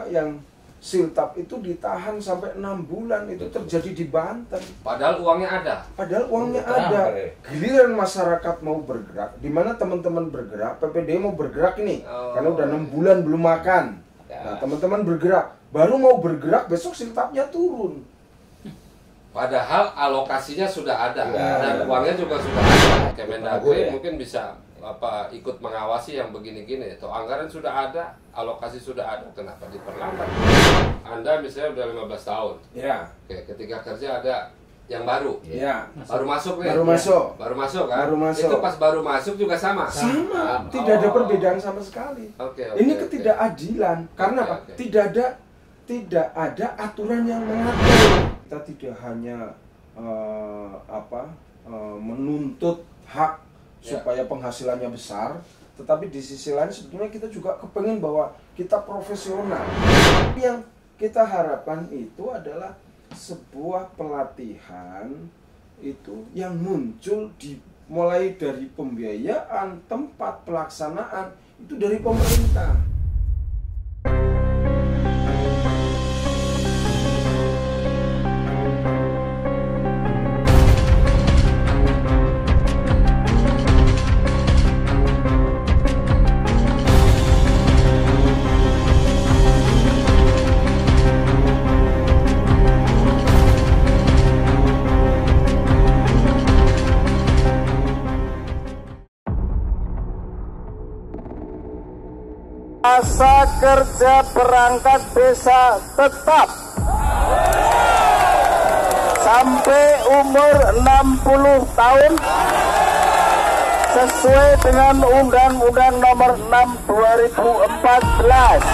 yang siltap itu ditahan sampai 6 bulan, itu terjadi di Banten. Padahal uangnya ada. Giliran masyarakat mau bergerak, di mana teman-teman bergerak, PPD mau bergerak ini, karena udah 6 bulan belum makan. Nah, teman-teman bergerak, baru mau bergerak besok siltapnya turun. Padahal alokasinya sudah ada dan uangnya juga sudah ada. Kemendagri mungkin bisa ikut mengawasi yang begini-gini. Atau anggaran sudah ada, alokasi sudah ada, kenapa diperlambat? Anda misalnya udah 15 tahun. Ya. Oke, ketika kerja ada yang baru. Ya. Baru masuk nih. Baru masuk kan? Baru masuk. Itu pas baru masuk juga sama. Sama. Tidak ada perbedaan sama sekali. Ini ketidakadilan. Karena apa? Tidak ada aturan yang mengatur. Kita tidak hanya menuntut hak supaya penghasilannya besar, tetapi di sisi lain sebetulnya kita juga kepengen bahwa kita profesional. Yang kita harapkan itu adalah sebuah pelatihan itu yang muncul mulai dari pembiayaan, tempat pelaksanaan itu dari pemerintah. Masa kerja perangkat desa tetap sampai umur 60 tahun sesuai dengan Undang-Undang Nomor 6 2014.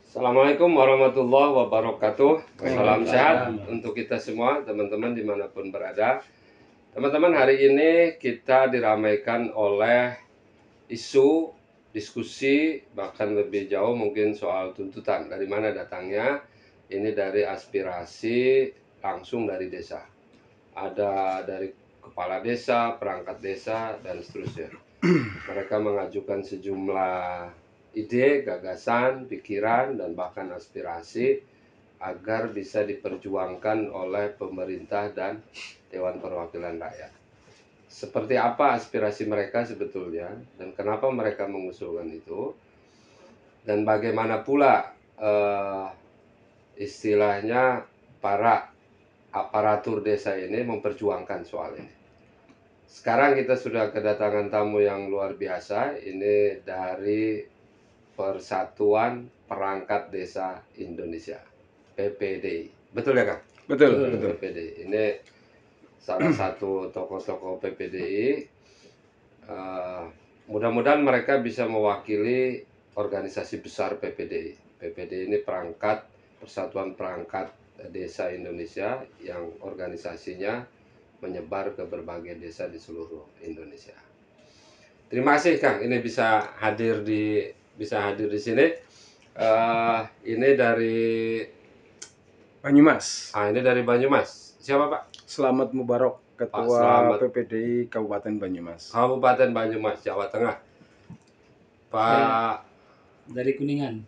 Assalamualaikum warahmatullahi wabarakatuh. Salam sehat untuk kita semua, teman-teman dimanapun berada. Teman-teman, hari ini kita diramaikan oleh isu, diskusi, bahkan lebih jauh mungkin soal tuntutan. Dari mana datangnya? Ini dari aspirasi langsung dari desa. Ada dari kepala desa, perangkat desa, dan seterusnya. Mereka mengajukan sejumlah ide, gagasan, pikiran, dan bahkan aspirasi agar bisa diperjuangkan oleh pemerintah dan Dewan Perwakilan Rakyat. Seperti apa aspirasi mereka sebetulnya dan kenapa mereka mengusulkan itu, dan bagaimana pula istilahnya para aparatur desa ini memperjuangkan soal ini. Sekarang kita sudah kedatangan tamu yang luar biasa. Ini dari Persatuan Perangkat Desa Indonesia, PPDI. Betul ya, Kang? Betul. PPDI. Ini salah satu tokoh-tokoh PPDI. Mudah-mudahan mereka bisa mewakili organisasi besar PPDI. PPDI ini Persatuan Perangkat Desa Indonesia yang organisasinya menyebar ke berbagai desa di seluruh Indonesia. Terima kasih, Kang, ini bisa hadir di sini. Ini dari Banyumas. Ini dari Banyumas. Siapa, Pak? Selamat Mubarak, Ketua PPDI Kabupaten Banyumas. Kabupaten Banyumas, Jawa Tengah. Pak dari Kuningan,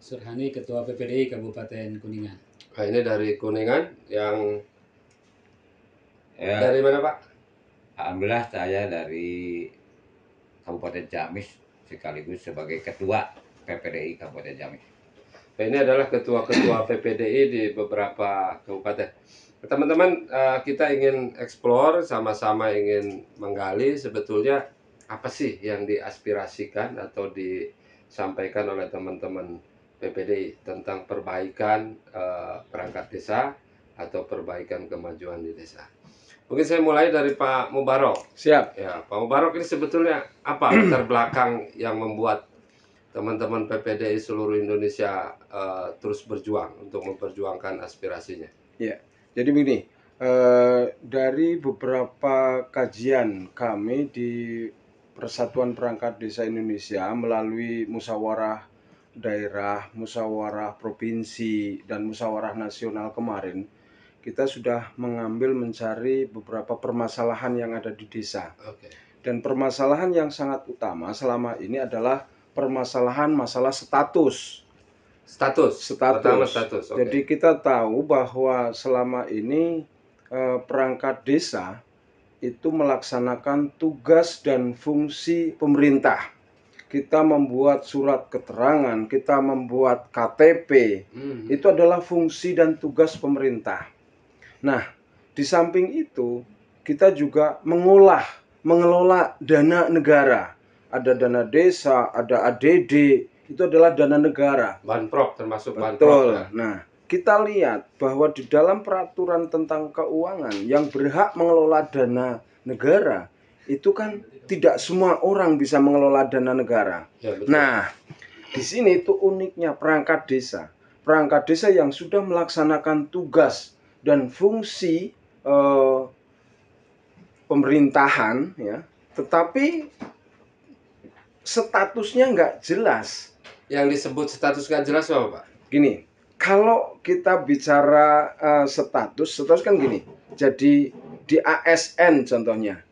Surhani, Ketua PPDI Kabupaten Kuningan. Ini dari Kuningan. Yang dari mana, Pak? Alhamdulillah saya dari Kabupaten Ciamis sekaligus sebagai Ketua PPDI Kabupaten Ciamis. Ini adalah ketua-ketua PPDI di beberapa kabupaten. Teman-teman, kita ingin eksplor, sama-sama ingin menggali sebetulnya apa sih yang diaspirasikan atau disampaikan oleh teman-teman PPDI tentang perbaikan perangkat desa atau perbaikan kemajuan di desa. Mungkin saya mulai dari Pak Mubarok. Siap. Ya, Pak Mubarok, ini sebetulnya apa latar belakang yang membuat teman-teman PPDI seluruh Indonesia terus berjuang untuk memperjuangkan aspirasinya? Ya. Jadi begini, dari beberapa kajian kami di Persatuan Perangkat Desa Indonesia melalui musyawarah daerah, musyawarah provinsi, dan musyawarah nasional kemarin, kita sudah mencari beberapa permasalahan yang ada di desa. Dan permasalahan yang sangat utama selama ini adalah permasalahan masalah status. Pertama status. Oke. Jadi kita tahu bahwa selama ini perangkat desa itu melaksanakan tugas dan fungsi pemerintah. Kita membuat surat keterangan, kita membuat KTP, itu adalah fungsi dan tugas pemerintah. Nah, di samping itu kita juga mengelola dana negara. Ada dana desa, ada ADD, itu adalah dana negara. Banprop termasuk Betul. banprop. Ya. Nah, kita lihat bahwa di dalam peraturan tentang keuangan yang berhak mengelola dana negara itu kan tidak semua orang bisa mengelola dana negara. Ya, betul. Nah, di sini itu uniknya perangkat desa. Perangkat desa yang sudah melaksanakan tugas dan fungsi pemerintahan, ya, tetapi statusnya nggak jelas. Yang disebut status nggak jelas apa, Pak? Gini, kalau kita bicara status kan gini. Jadi di ASN contohnya,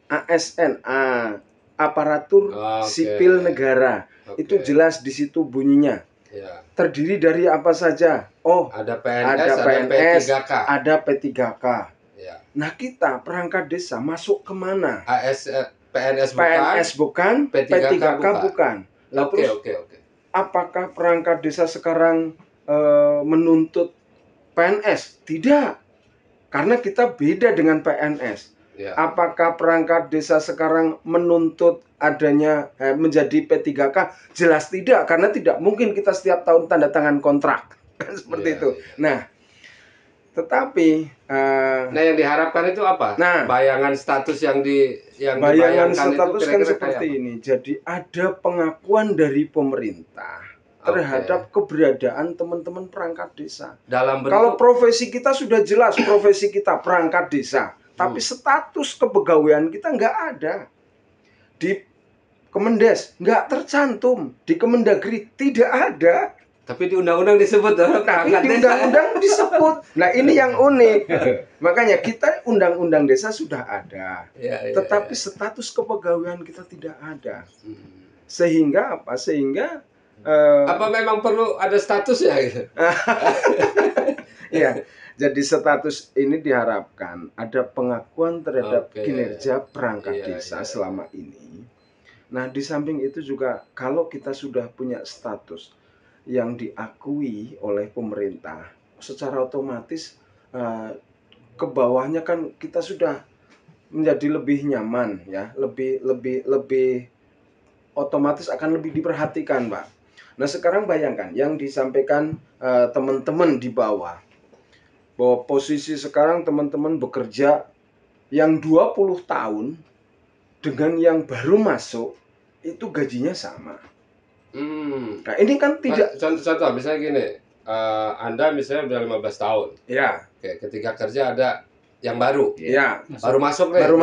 aparatur sipil negara, itu jelas di situ bunyinya. Ya. Terdiri dari apa saja? Oh, ada PNS, ada P3K. Ya. Nah, kita perangkat desa masuk kemana? PNS bukan, P3K bukan. Lah, terus Oke. apakah perangkat desa sekarang menuntut PNS? Tidak, karena kita beda dengan PNS. Ya. Apakah perangkat desa sekarang menuntut adanya menjadi P3K? Jelas tidak, karena tidak mungkin kita setiap tahun tanda tangan kontrak. Seperti itu. Nah, tetapi yang diharapkan itu apa? Nah, bayangan status yang bayangan dibayangkan status itu kan kira-kira seperti kayak ini. Jadi ada pengakuan dari pemerintah terhadap keberadaan teman-teman perangkat desa. dalam bentuk Kalau profesi kita sudah jelas, profesi kita perangkat desa, tapi status kepegawaian kita nggak ada. Di Kemendes nggak tercantum, di Kemendagri tidak ada. tapi di undang-undang disebut Tapi di undang-undang disebut. Nah, ini yang unik. Makanya kita undang-undang desa sudah ada, tetapi status kepegawaian kita tidak ada. Sehingga apa? Sehingga apa memang perlu ada status ya gitu? ya, jadi status ini diharapkan ada pengakuan terhadap kinerja perangkat desa selama ini. Nah, di samping itu juga kalau kita sudah punya status yang diakui oleh pemerintah, secara otomatis ke bawahnya kan kita sudah menjadi lebih nyaman, ya, lebih otomatis akan lebih diperhatikan, Pak. Nah, sekarang bayangkan yang disampaikan teman-teman di bawah, bahwa posisi sekarang teman-teman bekerja yang 20 tahun dengan yang baru masuk itu gajinya sama. Nah, ini kan tidak contoh misalnya gini, Anda misalnya udah 15 tahun. Ya. Oke, ketika kerja ada yang baru. Ya. Baru masuk nih. Baru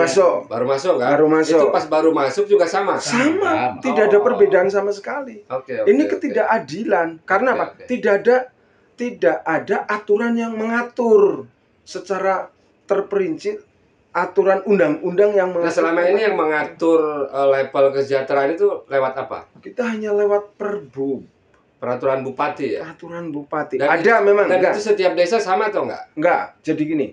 masuk kan? Baru masuk. Itu pas baru masuk juga sama. Sama. Tidak ada perbedaan sama sekali. Ini ketidakadilan. Karena apa? Tidak ada aturan yang mengatur secara terperinci, aturan undang-undang yang mengatur. Nah, selama ini yang mengatur level kesejahteraan itu lewat apa? Kita hanya lewat peraturan bupati ya? Peraturan bupati. Dan ada memang. Dan enggak. itu setiap desa sama atau enggak? Enggak. Jadi gini,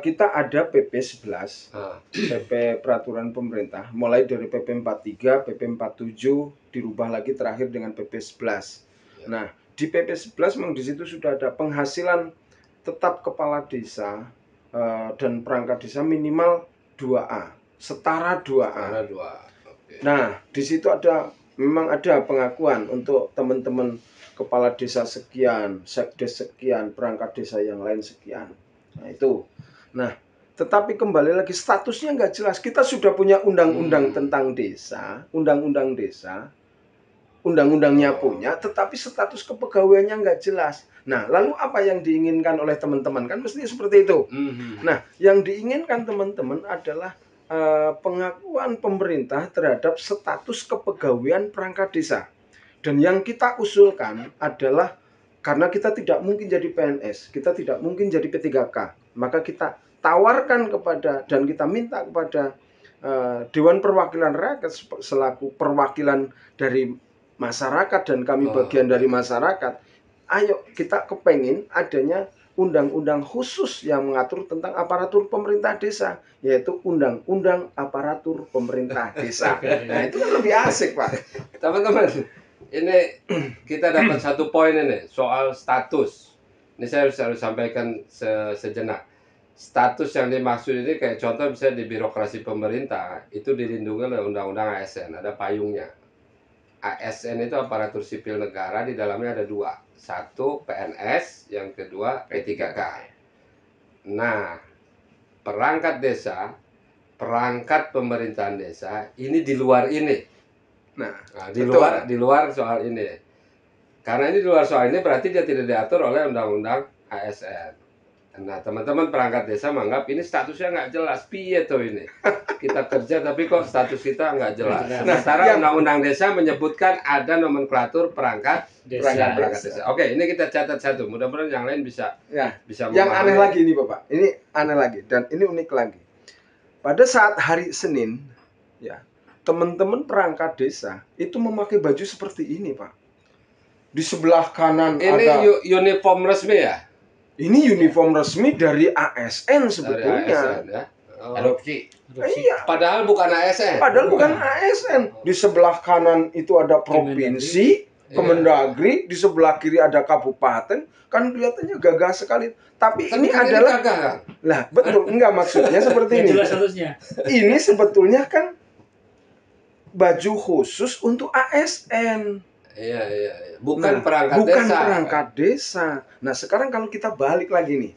kita ada PP 11, PP peraturan pemerintah, mulai dari PP 43, PP 47, dirubah lagi terakhir dengan PP 11. Ya. Nah, di PP 11 memang di situ sudah ada penghasilan tetap kepala desa dan perangkat desa minimal 2A, setara 2A. Nah, di situ memang ada pengakuan untuk teman-teman kepala desa sekian, sekdes sekian, perangkat desa yang lain sekian. Nah, itu. Nah, tetapi kembali lagi statusnya nggak jelas. Kita sudah punya undang-undang tentang desa, undang-undang desa, undang-undangnya punya, tetapi status kepegawaiannya nggak jelas. Nah, lalu apa yang diinginkan oleh teman-teman? Kan mesti seperti itu. Nah, yang diinginkan teman-teman adalah pengakuan pemerintah terhadap status kepegawaian perangkat desa. Dan yang kita usulkan adalah karena kita tidak mungkin jadi PNS, kita tidak mungkin jadi P3K, maka kita tawarkan kepada dan kita minta kepada Dewan Perwakilan Rakyat selaku perwakilan dari masyarakat dan kami bagian dari masyarakat, ayo kita kepengen adanya undang-undang khusus yang mengatur tentang aparatur pemerintah desa, yaitu Undang-Undang Aparatur Pemerintah Desa. Nah, itu kan lebih asik, Pak. Teman-teman, ini kita dapat satu poin ini soal status. Ini saya harus sampaikan sejenak. Status yang dimaksud ini kayak contoh misalnya di birokrasi pemerintah itu dilindungi oleh Undang-Undang ASN, ada payungnya. ASN itu aparatur sipil negara, di dalamnya ada dua. Satu PNS, yang kedua P3K. Nah, perangkat desa, perangkat pemerintahan desa, ini di luar ini. Nah, di luar soal ini. Karena ini di luar soal ini berarti dia tidak diatur oleh Undang-Undang ASN. Nah, teman-teman perangkat desa menganggap ini statusnya nggak jelas. Piye tuh ini? Kita kerja tapi kok status kita nggak jelas. Sementara Undang-Undang Desa menyebutkan ada nomenklatur perangkat desa. Oke, ini kita catat satu. Mudah-mudahan yang lain bisa bisa memahami. Yang aneh lagi nih, Bapak. Ini aneh lagi dan ini unik lagi. Pada saat hari Senin, ya, teman-teman perangkat desa itu memakai baju seperti ini, Pak. Di sebelah kanan ini ada uniform resmi ya? Ini uniform resmi dari ASN sebetulnya. Dari ASN, ya? Adopsi. Iya. Padahal bukan ASN. Padahal bukan ASN. Di sebelah kanan itu ada provinsi, Kemendagri, di sebelah kiri ada kabupaten, kan kelihatannya gagah sekali. Tapi ini kan adalah gagah, kan? Lah, betul, enggak maksudnya seperti ini. Jelas statusnya. Ini sebetulnya kan baju khusus untuk ASN. Iya. Bukan perangkat bukan desa. perangkat desa. Nah, sekarang kalau kita balik lagi nih.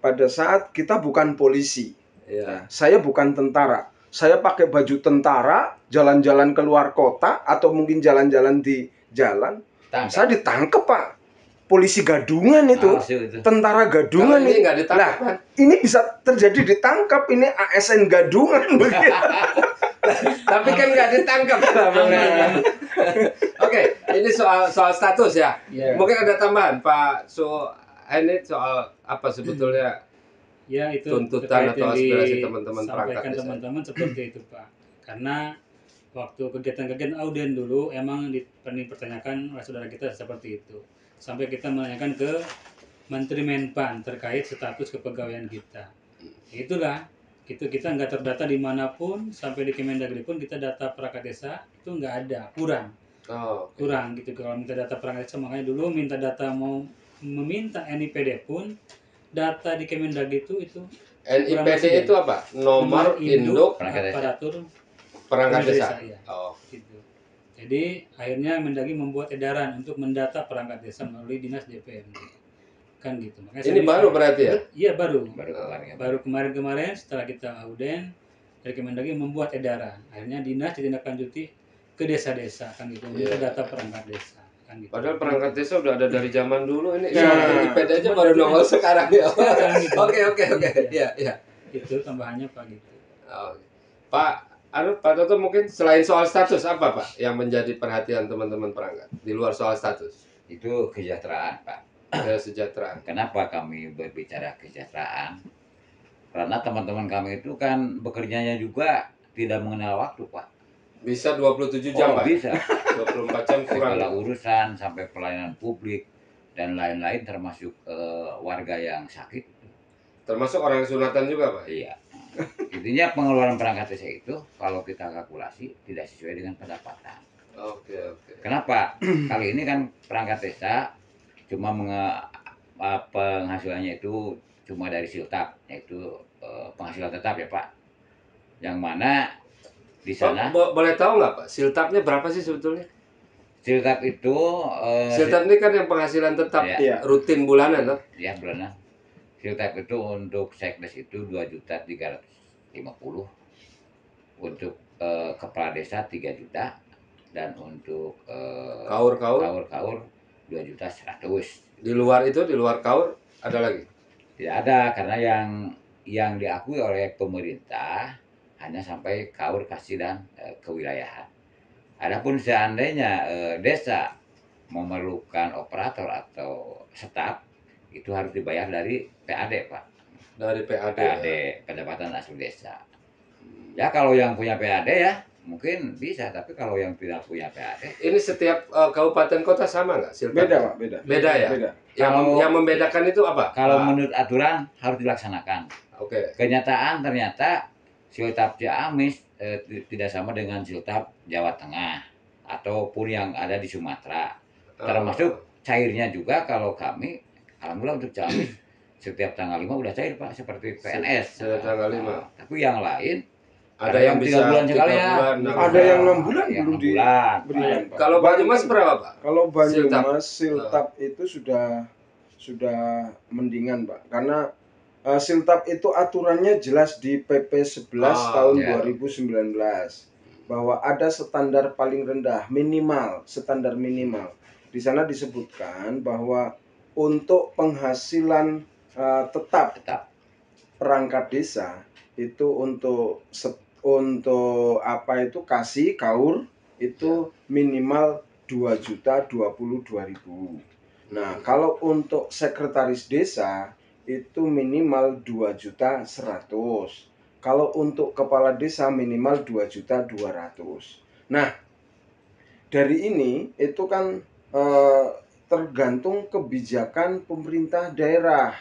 Pada saat kita bukan polisi. Iya. Saya bukan tentara. Saya pakai baju tentara, jalan-jalan keluar kota atau mungkin jalan-jalan di jalan. Saya ditangkap, Pak. Polisi gadungan itu. Tentara gadungan ini itu. nggak ditangkap, Nah, kan? ini bisa terjadi ditangkap, ini ASN gadungan begitu. Tapi kan nggak ditangkap. Oke, ini soal status ya. Mungkin ada tambahan, Pak. Ini soal apa sebetulnya? Ya, itu tuntutan atau yang aspirasi teman-teman perangkat disampaikan desa. teman-teman seperti itu, Pak. Karena waktu kegiatan-kegiatan auden dulu emang dipertanyakan oleh saudara kita seperti itu. Sampai kita menanyakan ke Menteri Menpan terkait status kepegawaian kita. Itulah, itu kita nggak terdata dimanapun, sampai di Kemendagri pun kita data perangkat desa itu nggak ada, kurang gitu. Kalau minta data perangkat desa, makanya dulu minta data mau meminta NIPD pun data di Kemendagri itu NIPD itu apa? Nomor induk aparatur perangkat desa. Ya. Gitu. Jadi akhirnya Mendagri membuat edaran untuk mendata perangkat desa melalui dinas DPM. Kan gitu. Makanya ini baru berarti ya? Iya, baru. Baru Kemarin setelah kita auden dari Kemendagri membuat edaran. Akhirnya dinas ditindaklanjuti ke desa-desa kan gitu. Minta data perangkat desa. Kan gitu. Padahal perangkat desa udah ada dari zaman dulu ini. NIPD aja baru nongol sekarang ya. Oke. Iya. Itu tambahannya, Pak, gitu. Pak Toto, mungkin selain soal status apa, Pak, yang menjadi perhatian teman-teman perangkat di luar soal status? Itu kesejahteraan, Pak. Kesejahteraan. Kenapa kami berbicara kesejahteraan? Karena teman-teman kami itu kan bekerjanya juga tidak mengenal waktu, Pak. Bisa 27 jam, Pak? Bisa. 24 jam kurang. Segala urusan sampai pelayanan publik dan lain-lain, termasuk warga yang sakit. Termasuk orang yang sunatan juga, Pak? Iya. Intinya pengeluaran perangkat desa itu kalau kita kalkulasi tidak sesuai dengan pendapatan. Oke. Kenapa? Kali ini kan perangkat desa cuma penghasilannya itu cuma dari siltap, yaitu penghasilan tetap ya, Pak. Yang mana di sana boleh tahu nggak, Pak, siltapnya berapa sih sebetulnya? siltap itu Siltap ini kan yang penghasilan tetap rutin bulanan, loh. Ya, bulanan. Siltap itu untuk sekdes itu 2.350.000, untuk kepala desa 3 juta, dan untuk kaur 2.100.000. Di luar itu, di luar kaur ada lagi? Tidak ada, karena yang diakui oleh pemerintah hanya sampai kaur kasih dan kewilayahan. Adapun seandainya desa memerlukan operator atau staf, itu harus dibayar dari PAD, Pak. Dari PAD. PAD, pendapatan asli desa. Ya kalau yang punya PAD ya mungkin bisa, tapi kalau yang tidak punya PAD, Ini setiap kabupaten kota sama nggak siltap? Beda Pak, beda. Beda ya? Beda. Yang membedakan itu apa? kalau menurut aturan harus dilaksanakan. Oke. Kenyataan ternyata siltap Ciamis tidak sama dengan siltap Jawa Tengah ataupun yang ada di Sumatera. Termasuk cairnya juga kalau kami, alhamdulillah untuk Ciamis setiap tanggal 5 udah cair Pak, seperti PNS. Setiap tanggal 5. Tapi yang lain Ada yang bisa 3 bulan sekali 3 ya. bulan, 6 Ada yang 6 bulan Yang belum 6 bulan. diberikan Pak. Kalau Banyumas berapa Pak? Kalau Siltap. Banyumas siltap itu sudah mendingan Pak, karena siltap itu aturannya jelas di PP 11 tahun ya. 2019 bahwa ada standar paling rendah standar minimal. Di sana disebutkan bahwa untuk penghasilan tetap perangkat desa itu untuk apa itu kaur itu minimal 2.022.000. Nah, kalau untuk sekretaris desa itu minimal 2.100.000. Kalau untuk kepala desa minimal 2.200.000. Nah, dari ini itu kan tergantung kebijakan pemerintah daerah,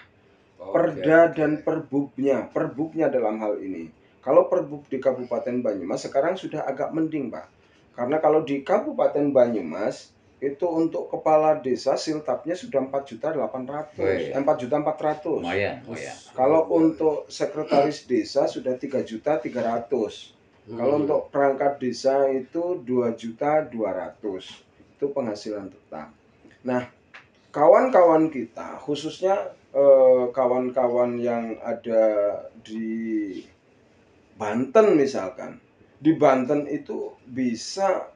perda dan perbubnya dalam hal ini. Kalau perbub di Kabupaten Banyumas sekarang sudah agak mending Pak, karena kalau di Kabupaten Banyumas itu untuk kepala desa siltapnya sudah 4.800.000, 4.400.000. Lumayan. Kalau untuk sekretaris desa sudah 3.300.000. Kalau untuk perangkat desa itu 2.200.000. Itu penghasilan tetap. Nah, kawan-kawan kita, khususnya kawan-kawan yang ada di Banten misalkan, di Banten itu bisa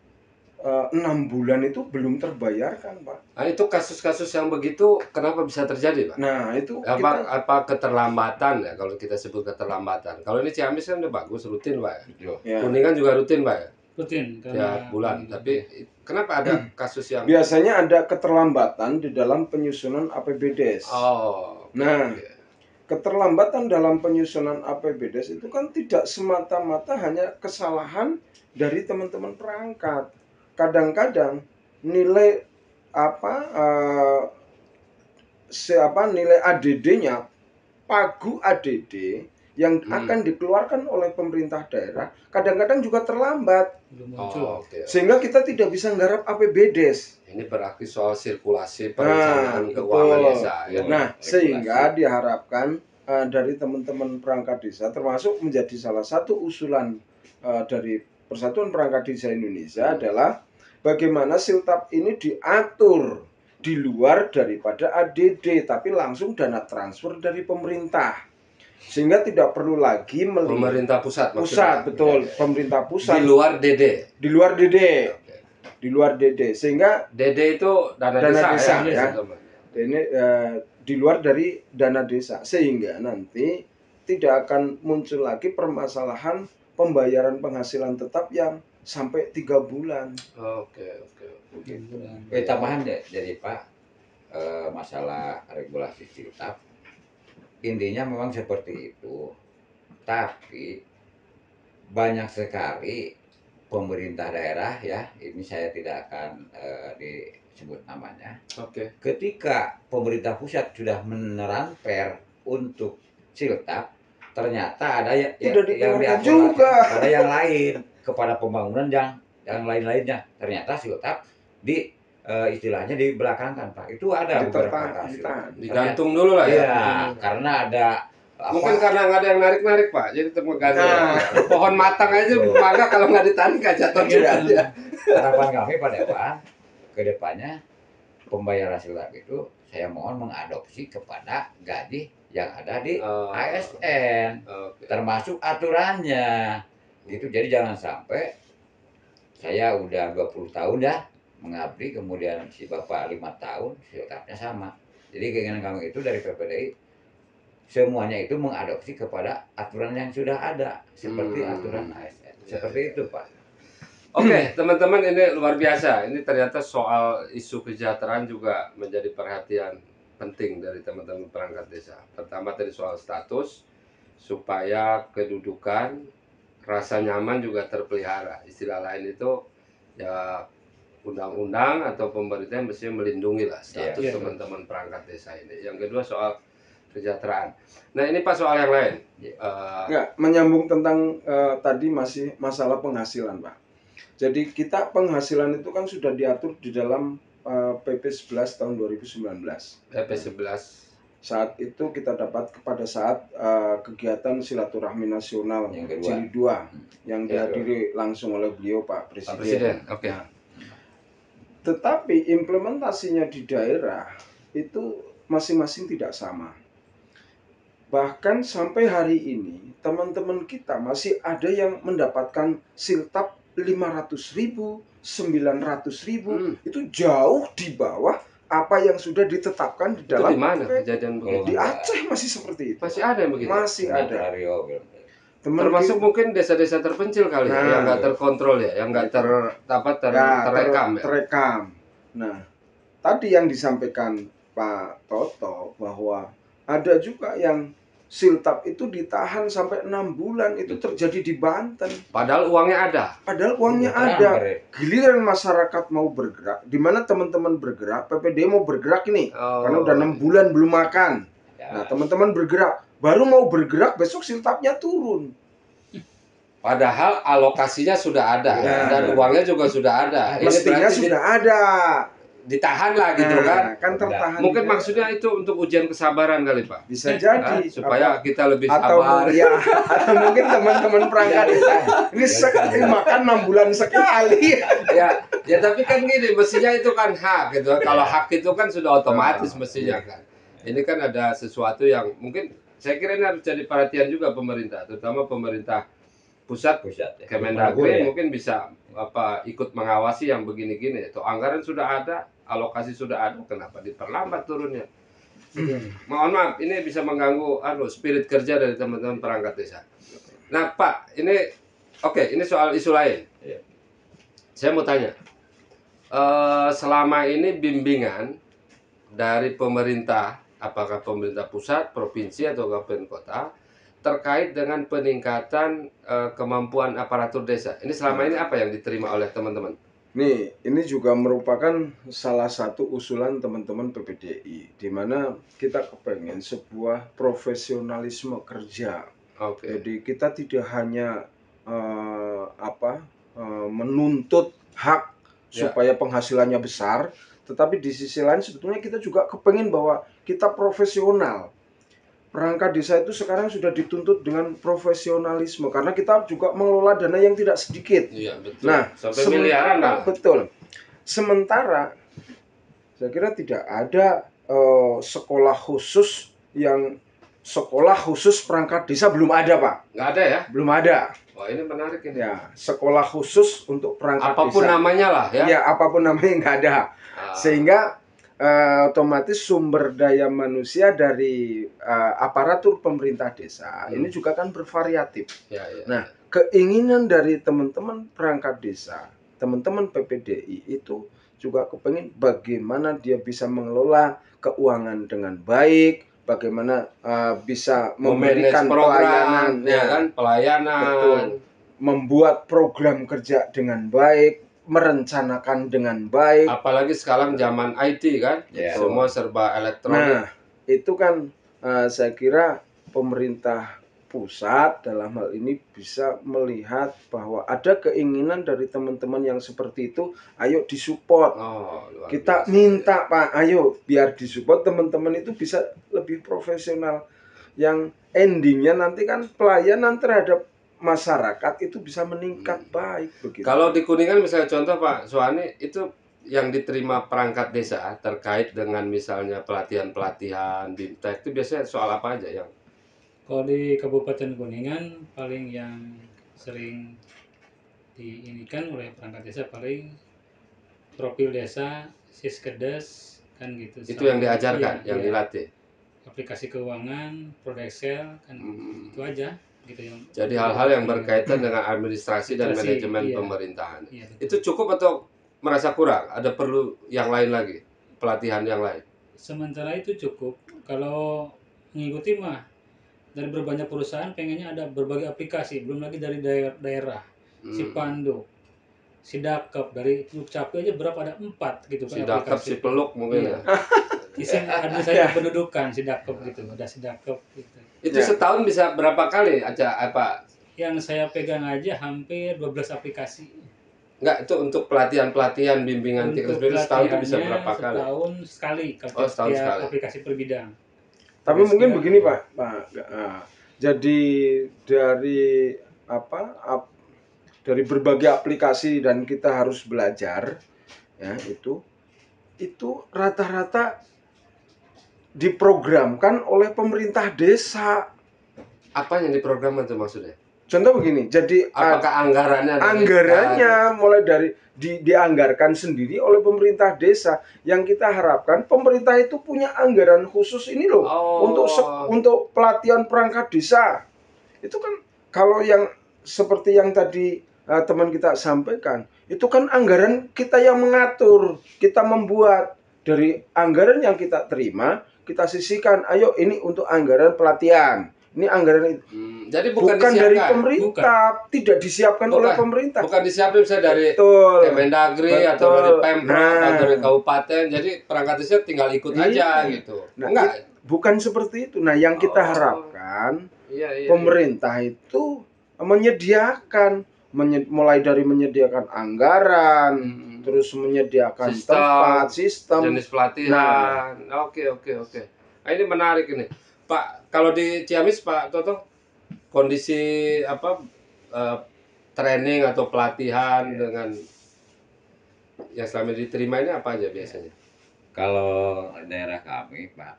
6 bulan itu belum terbayarkan Pak. Nah, itu kasus-kasus yang begitu kenapa bisa terjadi Pak? Nah itu apa keterlambatan ya, kalau kita sebut keterlambatan. Kalau ini Ciamis kan udah bagus, rutin Pak ya. Kuningan juga rutin Pak ya. Rutin Tiap bulan. Tapi kenapa ada kasus yang biasanya ada keterlambatan di dalam penyusunan APBDes. Nah, keterlambatan dalam penyusunan APBDes itu kan tidak semata-mata hanya kesalahan dari teman-teman perangkat. Kadang-kadang nilai nilai ADD-nya, pagu ADD yang akan dikeluarkan oleh pemerintah daerah kadang-kadang juga terlambat. Sehingga kita tidak bisa nggarap APBDes. Ini berarti soal sirkulasi perencanaan keuangan desa. Ya. Nah, sehingga diharapkan dari teman-teman perangkat desa, termasuk menjadi salah satu usulan dari Persatuan Perangkat Desa Indonesia adalah bagaimana siltap ini diatur di luar daripada ADD, tapi langsung dana transfer dari pemerintah. Sehingga tidak perlu lagi pemerintah pusat. Betul, pemerintah pusat. Di luar DD. Di luar DD. Sehingga DD itu dana desa ya. Ini di luar dari dana desa, sehingga nanti tidak akan muncul lagi permasalahan pembayaran penghasilan tetap yang sampai 3 bulan. Tambahan jadi Pak, masalah regulasi siltap intinya memang seperti itu, tapi banyak sekali pemerintah daerah ya, ini saya tidak akan disebut namanya. Ketika pemerintah pusat sudah menerang per untuk siltap, ternyata ada yang juga ada yang lain kepada pembangunan yang lain-lainnya. Ternyata siltap istilahnya dibelakangkan Pak. Itu ada beberapa kasus. Digantung dulu lah ya. Karena ada mungkin karena nggak ada yang narik-narik Pak, jadi tergantung. Pohon matang aja maka kalau nggak ditarik nggak jatuh juga. Harapan kami pada Pak, ke depannya pembayaran siltap itu saya mohon mengadopsi kepada gaji yang ada di ASN, termasuk aturannya. Gitu, jadi jangan sampai saya udah 20 tahun dah mengabdi, kemudian si Bapak 5 tahun, siltapnya sama. Jadi keinginan kami itu dari PPDI, semuanya itu mengadopsi kepada aturan yang sudah ada, seperti aturan ASN. Seperti itu Pak. Oke, teman-teman, ini luar biasa. Ini ternyata soal isu kesejahteraan juga menjadi perhatian penting dari teman-teman perangkat desa. Pertama tadi soal status, supaya kedudukan rasa nyaman juga terpelihara. Istilah lain itu ya undang-undang atau pemerintah yang mestinya melindungi lah status teman-teman perangkat desa ini. Yang kedua soal kesejahteraan. Nah ini Pak soal yang lain. Enggak, menyambung tentang tadi masih masalah penghasilan Pak. Jadi kita penghasilan itu kan sudah diatur di dalam PP 11 tahun 2019. PP 11. Saat itu kita dapat pada saat kegiatan silaturahmi nasional Jilid 2 yang dihadiri langsung oleh beliau Pak Presiden. Oke. Nah, tetapi implementasinya di daerah itu masing-masing tidak sama. Bahkan sampai hari ini teman-teman kita masih ada yang mendapatkan siltap 500.000, 900.000, itu jauh di bawah apa yang sudah ditetapkan di dalam. Itu di mana kejadian begitu? Di Aceh masih seperti itu. Masih ada yang begitu? Masih ada. Termasuk mungkin desa-desa terpencil kali ya, yang nggak terkontrol ya, yang nggak terekam ya. Terekam. Nah, tadi yang disampaikan Pak Toto bahwa ada juga yang siltap itu ditahan sampai 6 bulan, itu terjadi di Banten. Padahal uangnya ada. Giliran masyarakat mau bergerak, di mana teman-teman bergerak, PPD mau bergerak ini, karena udah 6 bulan belum makan. Nah, teman-teman bergerak, baru mau bergerak besok siltapnya turun. Padahal alokasinya sudah ada dan uangnya juga sudah ada. Mestinya sudah ada. Ditahan lah gitu kan tertahan. Mungkin maksudnya itu untuk ujian kesabaran kali Pak. Bisa jadi supaya kita lebih atau sabar. atau mungkin teman-teman perangkat desa ini sekali makan 6 bulan sekali. ya tapi kan gini, mestinya itu kan hak gitu. Kalau hak itu kan sudah otomatis mestinya kan. Ini kan ada sesuatu yang mungkin saya kira ini harus jadi perhatian juga pemerintah, terutama pemerintah pusat Kemendagri mungkin bisa ikut mengawasi yang begini-gini. Itu anggaran sudah ada, alokasi sudah ada, kenapa diperlambat turunnya? Mohon maaf, ini bisa mengganggu spirit kerja dari teman-teman perangkat desa. Nah Pak, ini ini soal isu lain. Saya mau tanya, selama ini bimbingan dari pemerintah, apakah pemerintah pusat, provinsi atau kabupaten kota, terkait dengan peningkatan kemampuan aparatur desa. Ini selama ini apa yang diterima oleh teman-teman? Nih, ini juga merupakan salah satu usulan teman-teman PPDI, di mana kita kepengen sebuah profesionalisme kerja. Jadi kita tidak hanya menuntut hak supaya penghasilannya besar, tetapi di sisi lain sebetulnya kita juga kepengen bahwa kita profesional. Perangkat desa itu sekarang sudah dituntut dengan profesionalisme karena kita juga mengelola dana yang tidak sedikit. Iya, betul. Nah, sampai miliaran lah. Betul. Sementara saya kira tidak ada sekolah khusus perangkat desa, belum ada Pak. Nggak ada ya? Belum ada. Wah, ini menarik ini. Ya, sekolah khusus untuk perangkat apapun desa. Apapun namanya lah ya. Ya, apapun namanya nggak ada. Sehingga otomatis sumber daya manusia dari aparatur pemerintah desa ini juga kan bervariatif. Nah, keinginan dari teman-teman perangkat desa, teman-teman PPDI itu juga kepengen bagaimana dia bisa mengelola keuangan dengan baik, bagaimana bisa memberikan pelayanan, pelayanan, membuat program kerja dengan baik, merencanakan dengan baik. Apalagi sekarang zaman IT kan, semua serba elektronik. Nah, itu kan saya kira pemerintah pusat dalam hal ini bisa melihat bahwa ada keinginan dari teman-teman yang seperti itu, ayo disupport. Kita minta Pak, ayo biar disupport teman-teman itu bisa lebih profesional. Yang endingnya nanti kan pelayanan terhadap masyarakat itu bisa meningkat baik begitu. Kalau di Kuningan misalnya contoh Pak Suhani, itu yang diterima perangkat desa terkait dengan misalnya pelatihan-pelatihan BIMTEK itu biasanya soal apa aja yang? Kalau di Kabupaten Kuningan paling yang sering diinikan oleh perangkat desa paling profil desa, Siskedes kan gitu. Itu yang diajarkan, yang dilatih. Aplikasi keuangan, Prodexel kan itu aja. Gitu yang jadi hal-hal yang berkaitan dengan administrasi dan manajemen pemerintahan. Itu cukup atau merasa kurang? Ada perlu yang lain lagi, pelatihan yang lain? Sementara itu cukup. Kalau mengikuti mah dari berbanyak perusahaan pengennya ada berbagai aplikasi, belum lagi dari daerah, si Pandu, si Dakep, dari Dukcapil aja berapa, ada 4 gitu si Dakep, si Peluk mungkin ya. Isi administrasi kependudukan si Dakep gitu, ada si Dakep gitu. Itu setahun bisa berapa kali aja apa? Yang saya pegang aja hampir 12 aplikasi. Enggak, itu untuk pelatihan bimbingan teknis setahun itu bisa berapa kali? Setahun sekali kalau setahun sekali. aplikasi per bidang. Tapi mungkin begini Pak, jadi dari dari berbagai aplikasi dan kita harus belajar, ya itu rata-rata diprogramkan oleh pemerintah desa. Apa yang diprogram itu maksudnya? Contoh begini, jadi apakah anggarannya mulai dari dianggarkan sendiri oleh pemerintah desa. Yang kita harapkan pemerintah itu punya anggaran khusus ini loh untuk pelatihan perangkat desa. Itu kan kalau yang seperti yang tadi teman kita sampaikan, itu kan anggaran kita yang mengatur, kita membuat dari anggaran yang kita terima, kita sisihkan, ayo ini untuk anggaran pelatihan. Ini anggaran itu. Jadi bukan dari pemerintah, tidak disiapkan oleh pemerintah. Bukan disiapkan misalnya dari Kemendagri atau dari Pemprov atau dari kabupaten. Jadi perangkat desa tinggal ikut aja gitu. Enggak, bukan seperti itu. Nah, yang kita harapkan pemerintah itu menyediakan mulai dari menyediakan anggaran, terus menyediakan sistem, jenis pelatihan. Oke. Nah, ini menarik ini. Pak, kalau di Ciamis Pak Toto, kondisi training atau pelatihan dengan yang selama diterima ini apa aja biasanya? Kalau daerah kami Pak,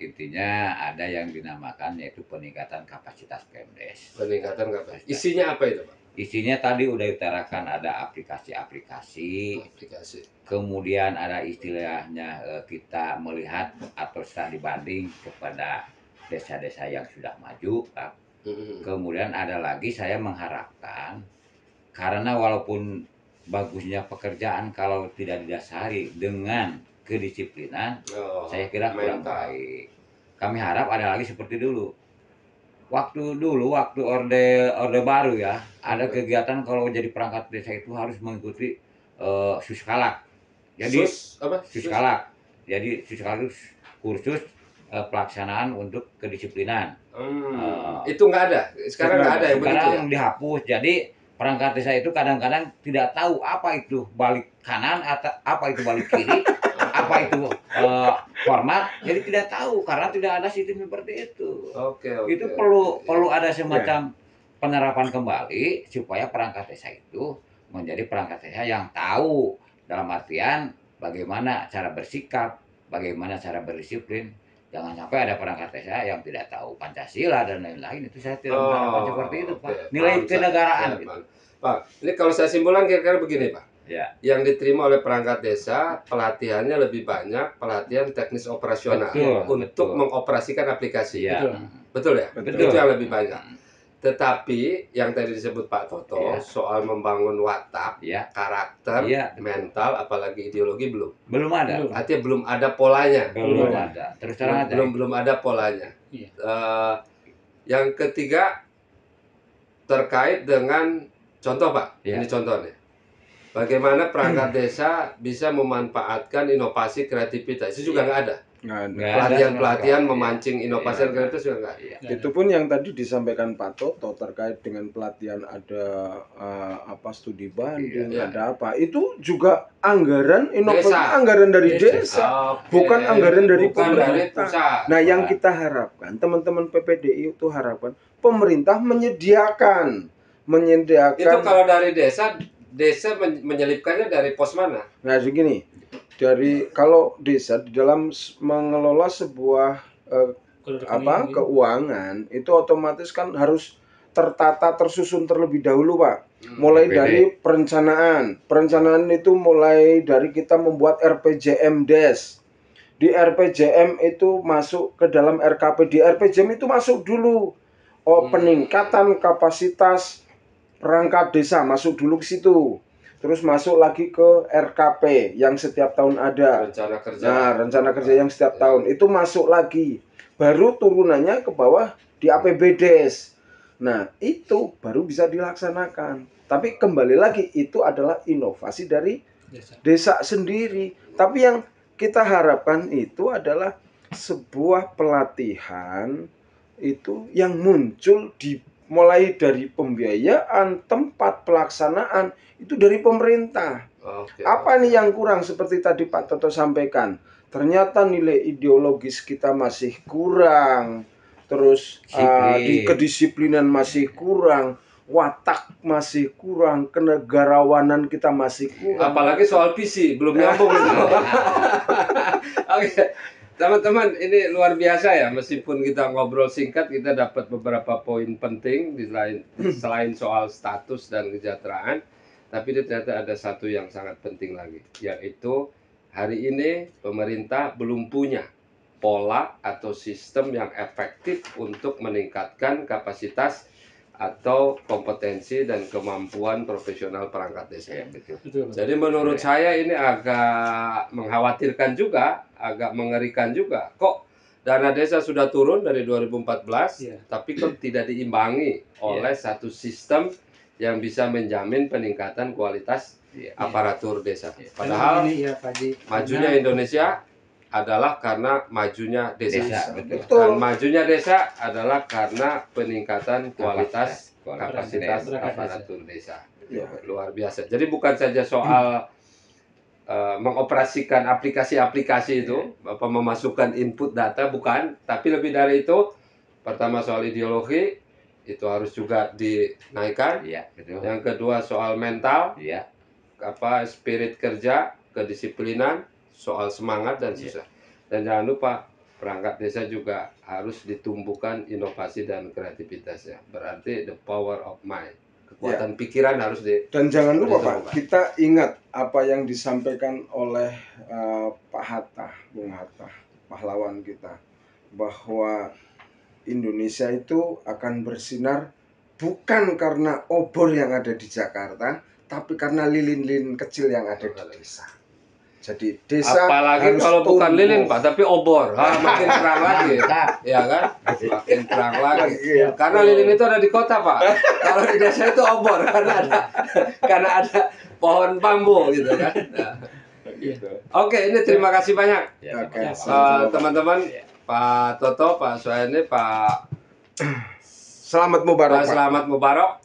intinya ada yang dinamakan yaitu peningkatan kapasitas Pemdes. Peningkatan kapasitas. Isinya apa itu Pak? Isinya tadi udah diutarakan, ada aplikasi. Kemudian ada istilahnya kita melihat atau studi banding kepada desa-desa yang sudah maju, Pak. Kemudian ada lagi saya mengharapkan, karena walaupun bagusnya pekerjaan kalau tidak didasari dengan kedisiplinan, saya kira kurang baik. Kami harap ada lagi seperti dulu. Waktu orde baru ya, ada kegiatan kalau jadi perangkat desa itu harus mengikuti suskalak. Jadi suskalak. Jadi suskalak itu kursus pelaksanaan untuk kedisiplinan. Itu nggak ada. Sekarang nggak ada yang begitu ya. Sekarang dihapus. Jadi perangkat desa itu kadang-kadang tidak tahu apa itu balik kanan atau apa itu balik kiri. Apa itu format, jadi tidak tahu karena tidak ada sistem seperti itu. Itu perlu ada semacam penerapan kembali supaya perangkat desa itu menjadi perangkat desa yang tahu, dalam artian bagaimana cara bersikap, bagaimana cara berdisiplin. Jangan sampai ada perangkat desa yang tidak tahu Pancasila dan lain-lain. Itu saya tidak mengharapkan seperti itu, Pak. Nilai kenegaraan. Pak, ini kalau saya simpulkan kira-kira begini, Pak. Ya. Yang diterima oleh perangkat desa, pelatihannya lebih banyak pelatihan teknis operasional untuk mengoperasikan aplikasi. Ya. Betul ya? Betul. Itu yang lebih banyak. Tetapi yang tadi disebut Pak Toto soal membangun watak, karakter, mental, apalagi ideologi belum ada. Artinya belum ada polanya. Belum ada. Terus belum ada polanya. Yang ketiga terkait dengan contoh Pak. Ini contohnya. Bagaimana perangkat desa bisa memanfaatkan inovasi kreativitas, itu juga nggak ada. Pelatihan memancing inovasi dan kreativitas juga nggak ada. Itu pun yang tadi disampaikan Pak Toto terkait dengan pelatihan ada studi banding, ada apa. Itu juga anggaran inovasi, anggaran dari desa, bukan anggaran dari pemerintah. Nah, yang kita harapkan, teman-teman PPDI itu harapkan pemerintah menyediakan. Itu kalau dari desa menyelipkannya dari pos mana? Nah, begini, kalau desa di dalam mengelola sebuah keuangan itu otomatis kan harus tertata, tersusun terlebih dahulu, Pak. Mulai dari perencanaan itu mulai dari kita membuat RPJM Des. Di RPJM itu masuk ke dalam RKP. Di RPJM itu masuk dulu peningkatan kapasitas perangkat desa, masuk dulu ke situ. terus masuk lagi ke RKP yang setiap tahun ada. Rencana kerja. Nah, rencana kerja yang setiap tahun itu masuk lagi. Baru turunannya ke bawah di APBDes. Nah, itu baru bisa dilaksanakan. Tapi kembali lagi itu adalah inovasi dari desa sendiri. Tapi yang kita harapkan itu adalah sebuah pelatihan itu yang muncul mulai dari pembiayaan, tempat pelaksanaan itu dari pemerintah. Apa nih yang kurang seperti tadi Pak Toto sampaikan? Ternyata nilai ideologis kita masih kurang, terus kedisiplinan masih kurang, watak masih kurang, kenegarawanan kita masih kurang. Apalagi soal visi belum nyambung itu. Oke. Teman-teman, ini luar biasa ya, meskipun kita ngobrol singkat, kita dapat beberapa poin penting selain soal status dan kesejahteraan, tapi ternyata ada satu yang sangat penting lagi, yaitu hari ini pemerintah belum punya pola atau sistem yang efektif untuk meningkatkan kapasitas atau kompetensi dan kemampuan profesional perangkat desa. Jadi menurut saya ini agak mengkhawatirkan juga, agak mengerikan juga. Kok dana desa sudah turun dari 2014, tapi kok tidak diimbangi oleh satu sistem yang bisa menjamin peningkatan kualitas aparatur desa. Padahal majunya Indonesia adalah karena majunya desa. Dan majunya desa adalah karena peningkatan kualitas kapasitas aparatur desa. Luar biasa. Jadi bukan saja soal mengoperasikan aplikasi-aplikasi itu, memasukkan input data, bukan. Tapi lebih dari itu, pertama soal ideologi, itu harus juga dinaikkan. Yang kedua soal mental, spirit kerja, kedisiplinan, soal semangat dan susah. Dan jangan lupa perangkat desa juga harus ditumbuhkan inovasi dan kreativitasnya. Berarti the power of mind, kekuatan pikiran harus dan jangan lupa Pak, kita ingat apa yang disampaikan oleh Pak Hatta, Bung Hatta, pahlawan kita, bahwa Indonesia itu akan bersinar bukan karena obor yang ada di Jakarta, tapi karena lilin-lilin kecil yang ada di desa. Jadi desa apalagi kalau bukan lilin Pak, tapi obor, makin terang lagi, ya kan? Makin terang lagi. Karena lilin itu ada di kota Pak. Kalau di desa itu obor karena ada pohon bambu gitu kan. Nah. Oke, ini terima kasih banyak teman-teman, Pak Toto, Pak Suhaini, Pak Selamat Mubarak. Selamat Mubarak.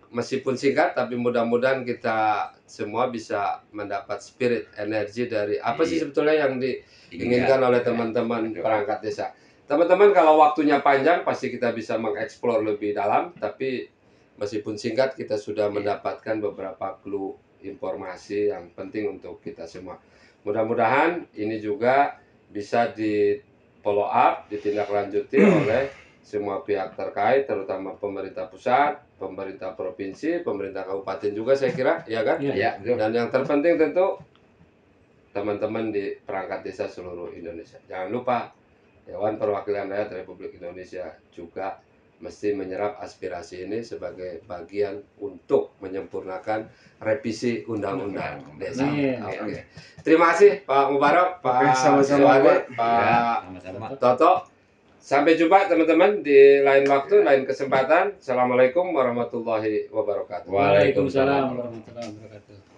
Meskipun singkat, tapi mudah-mudahan kita semua bisa mendapat spirit, energi dari apa sih sebetulnya yang diinginkan oleh teman-teman perangkat desa. Teman-teman, kalau waktunya panjang, pasti kita bisa mengeksplor lebih dalam, tapi meskipun singkat, kita sudah mendapatkan beberapa clue informasi yang penting untuk kita semua. Mudah-mudahan ini juga bisa di follow up, ditindaklanjuti oleh semua pihak terkait, terutama pemerintah pusat, pemerintah provinsi, pemerintah kabupaten juga saya kira, ya kan? Ya, dan yang terpenting tentu teman-teman di perangkat desa seluruh Indonesia. Jangan lupa Dewan Perwakilan Rakyat Republik Indonesia juga mesti menyerap aspirasi ini sebagai bagian untuk menyempurnakan revisi undang-undang desa. Oke. Terima kasih Pak Mubarak, Pak Suhaini, Pak Toto. Sampai jumpa teman-teman di lain waktu, lain kesempatan. Assalamualaikum warahmatullahi wabarakatuh. Waalaikumsalam warahmatullahi wabarakatuh.